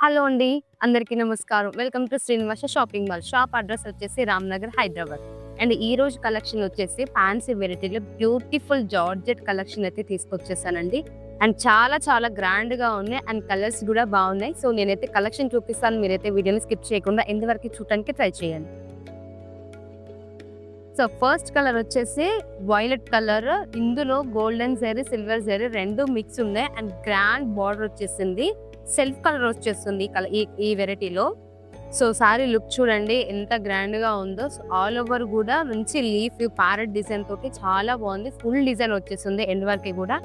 Hello అండి. అందరికీ నమస్కారం. Welcome to Srinivasa shopping mall. Shop address వచ్చేసి రామ్‌నగర్, హైదరాబాద్. అండ్ ఈరోజు కలెక్షన్ వచ్చేసి ఫ్యాన్సీ వెరైటీలో బ్యూటిఫుల్ జార్జెట్ కలెక్షన్ అయితే తీసుకొచ్చేసానండి. అండ్ చాలా చాలా గ్రాండ్‌గా ఉన్నాయి. అండ్ కలర్స్ గూడా బావున్నాయి. సో, నేనైతే కలెక్షన్ చూపిస్తాను. మీరైతే వీడియోని స్కిప్ చేయకుండా ఎండ్ వరకు చూడటానికి ట్రై చేయండి. సో, ఫస్ట్ కలర్ వచ్చేసి వైలెట్ కలర్. ఇందులో golden zari, silver zari 2 mix ఉన్నాయి. అండ్ గ్రాండ్ బార్డర్ వచ్చేసింది. సెల్ఫ్ కలర్ వచ్చేస్తుంది ఈ వెరైటీలో. సో, సారీ లుక్ చూడండి ఎంత గ్రాండ్‌గా ఉందో. సో, ఆల్ ఓవర్ గూడా మంచి లీఫ్ ప్యారెట్ డిజైన్ తోటి చాలా బాగుంది. ఫుల్ డిజైన్ వచ్చేస్తుంది ఎండ్ వరకి గూడా.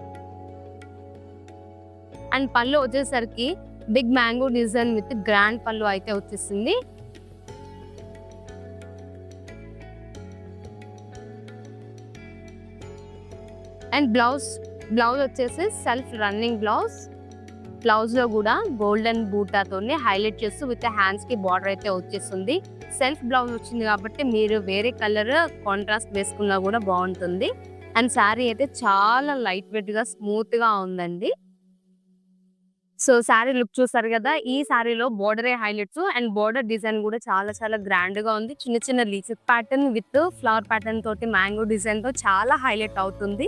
అండ్ పళ్ళు వచ్చేసరికి big mango design with grand పళ్ళు అయితే వచ్చేసింది. అండ్ బ్లౌజ్ వచ్చేసి సెల్ఫ్ రన్నింగ్ బ్లౌజ్. బ్లౌజ్‌లో గూడా గోల్డెన్ బూటాతోని హైలైట్ చేస్తూ విత్ హ్యాండ్స్‌కి బార్డర్ అయితే వచ్చేస్తుంది. సెల్ఫ్ బ్లౌజ్ వచ్చింది కాబట్టి మీరు వేరే కలర్ కాంట్రాస్ట్ వేసుకున్నా గూడా బావుంటుంది. అండ్ శారీ అయితే చాలా లైట్ వెయిట్‌గా, స్మూత్‌గా ఉందండి. సో, శారీ లుక్ చూసారు గదా! ఈ శారీలో బోర్డరే హైలైట్స్ అండ్ బోర్డర్ డిజైన్ గూడా చాలా చాలా గ్రాండ్‌గా ఉంది. చిన్న చిన్న leaf pattern with flower pattern తోటి మ్యాంగో డిజైన్‌తో చాలా హైలైట్ అవుతుంది.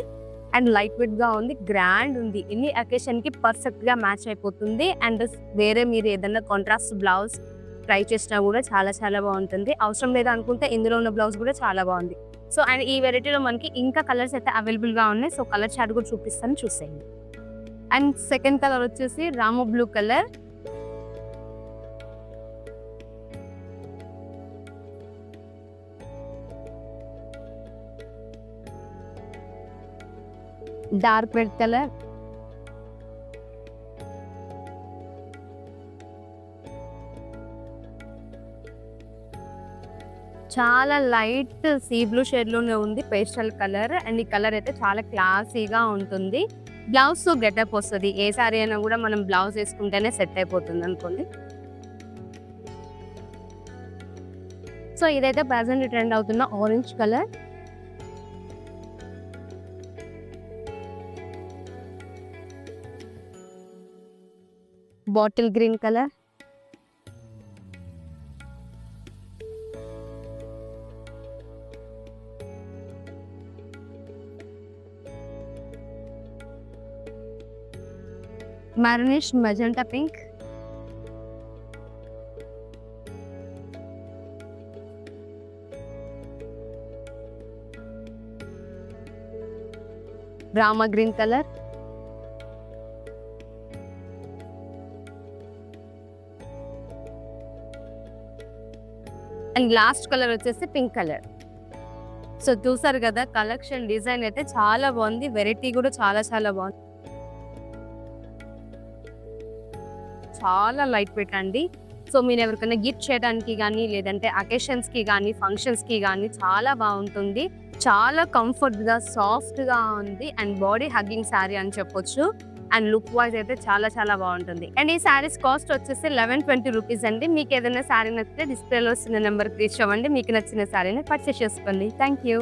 అండ్ లైట్ వెయిట్‌గా ఉంది. గ్రాండ్ ఉంది. ఎనీ అకేషన్‌కి పర్ఫెక్ట్‌గా మ్యాచ్ అయిపోతుంది. అండ్ వేరే మీరు ఏదైనా కాంట్రాస్ట్ బ్లౌజ్ ట్రై చేసినా గూడా చాలా చాలా బావుంటుంది. అవసరం లేదు అనుకుంటే ఇందులో ఉన్న బ్లౌజ్ గూడా చాలా బావుంది. సో, అండ్ ఈ వెరైటీలో మనకి ఇంకా కలర్స్ అయితే అవైలబుల్‌గా ఉన్నాయి. సో, కలర్ చార్ట్ కూడా చూపిస్తాను చూసేయండి. అండ్ సెకండ్ కలర్ వచ్చేసి రామో blue colour. Dark red colour. చాలా లైట్ సీ బ్లూ షేడ్‌లోనే ఉంది. Pastel colour. అండ్ ఈ కలర్ అయితే చాలా క్లాసీగా ఉంటుంది. బ్లౌజ్‌తో గెటప్ వస్తది. ఏ సారీ అయినా గూడా మనం బ్లౌజ్ ఏసుకుంటేనే సెట్ అయిపోతుంది అనుకోండి. సో, ఇదైతే ప్రెజెంట్ ట్రెండ్ అవుతున్న orange colour. Bottle green colour. Maroonish magenta pink. Rama green colour. And last colour వచ్చేసి పింక్ కలర్. సో, చూసారు కదా కలెక్షన్ డిజైన్ అయితే చాలా బాగుంది. వెరైటీ కూడా చాలా చాలా బాగుంది. చాలా లైట్ వెయిట్ అండి. సో, మీరు ఎవరికైనా గిఫ్ట్ చేయడానికి గానీ, లేదంటే అకేషన్స్‌కి గానీ, ఫంక్షన్స్‌కి గానీ చాలా బాగుంటుంది. చాలా కంఫర్ట్‌గా, సాఫ్ట్‌గా ఉంది. అండ్ బాడీ హగ్గింగ్ శారీ అని చెప్పొచ్చు. అండ్ లుక్ వైజ్ అయితే చాలా చాలా బాగుంటుంది. అండ్ ఈ శారీస్ కాస్ట్ వచ్చేసి 1120 రూపీస్ అండి. మీకు ఏదైనా శారీ నచ్చితే డిస్ప్లేలో వస్తున్న నెంబర్‌కి రీచ్ అవ్వండి. మీకు నచ్చిన శారీని పర్చేస్ చేసుకోండి. Thank you.